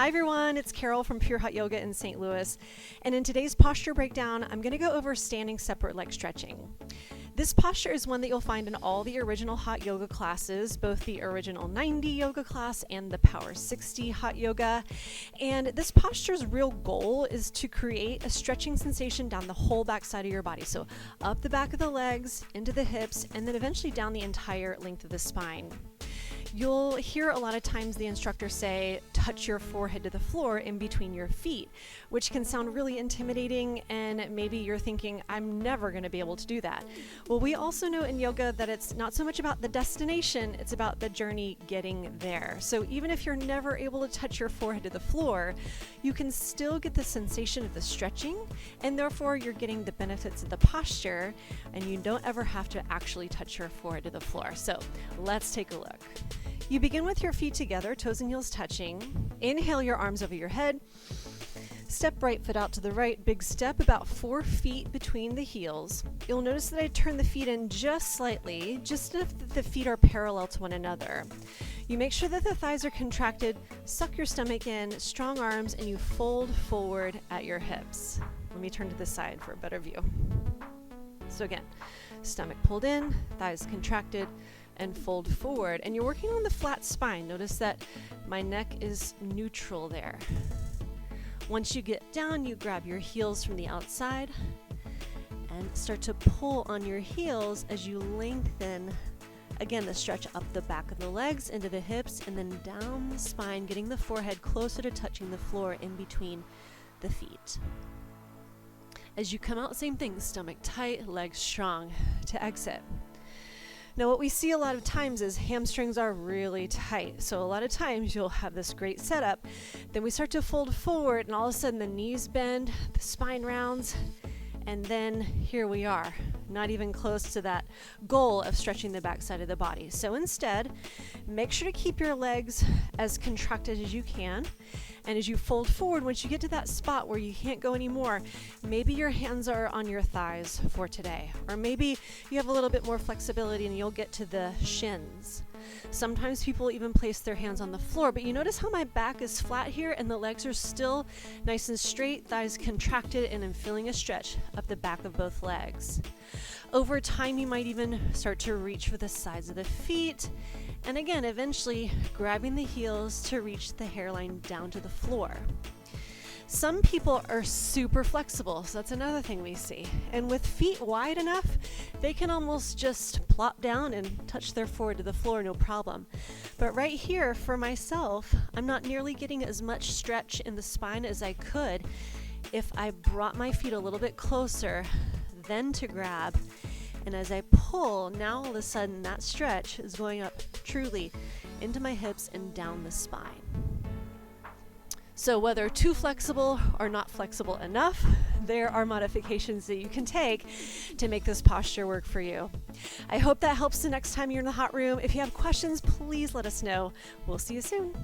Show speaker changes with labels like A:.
A: Hi everyone, it's Carol from Pure Hot Yoga in St. Louis, and in today's posture breakdown, I'm going to go over standing separate leg stretching. This posture is one that you'll find in all the original hot yoga classes, both the original 90 yoga class and the Power 60 hot yoga. And this posture's real goal is to create a stretching sensation down the whole back side of your body. So up the back of the legs, into the hips, and then eventually down the entire length of the spine. You'll hear a lot of times the instructor say, touch your forehead to the floor in between your feet, which can sound really intimidating, and maybe you're thinking, I'm never going to be able to do that. Well, we also know in yoga that it's not so much about the destination, it's about the journey getting there. So even if you're never able to touch your forehead to the floor, you can still get the sensation of the stretching, and therefore you're getting the benefits of the posture, and you don't ever have to actually touch your forehead to the floor. So let's take a look. You begin with your feet together, toes and heels touching. Inhale your arms over your head. Step right foot out to the right, big step, about 4 feet between the heels. You'll notice that I turn the feet in just slightly, just enough that the feet are parallel to one another. You make sure that the thighs are contracted, suck your stomach in, strong arms, and you fold forward at your hips. Let me turn to the side for a better view. So again, stomach pulled in, thighs contracted, and fold forward. And you're working on the flat spine. Notice that my neck is neutral there. Once you get down, you grab your heels from the outside and start to pull on your heels as you lengthen, again, the stretch up the back of the legs into the hips and then down the spine, getting the forehead closer to touching the floor in between the feet. As you come out, same thing, stomach tight, legs strong to exit. Now what we see a lot of times is hamstrings are really tight. So a lot of times you'll have this great setup, then we start to fold forward and all of a sudden the knees bend, the spine rounds, and then here we are, not even close to that goal of stretching the back side of the body. So instead, make sure to keep your legs as contracted as you can. And as you fold forward, once you get to that spot where you can't go anymore, maybe your hands are on your thighs for today. Or maybe you have a little bit more flexibility and you'll get to the shins. Sometimes people even place their hands on the floor, but you notice how my back is flat here and the legs are still nice and straight, thighs contracted, and I'm feeling a stretch up the back of both legs. Over time, you might even start to reach for the sides of the feet, and again, eventually grabbing the heels to reach the hairline down to the floor. Some people are super flexible, so that's another thing we see. And with feet wide enough, they can almost just plop down and touch their forehead to the floor, no problem. But right here, for myself, I'm not nearly getting as much stretch in the spine as I could if I brought my feet a little bit closer, then to grab. And as I pull, now all of a sudden that stretch is going up truly into my hips and down the spine. So whether too flexible or not flexible enough, there are modifications that you can take to make this posture work for you. I hope that helps the next time you're in the hot room. If you have questions, please let us know. We'll see you soon.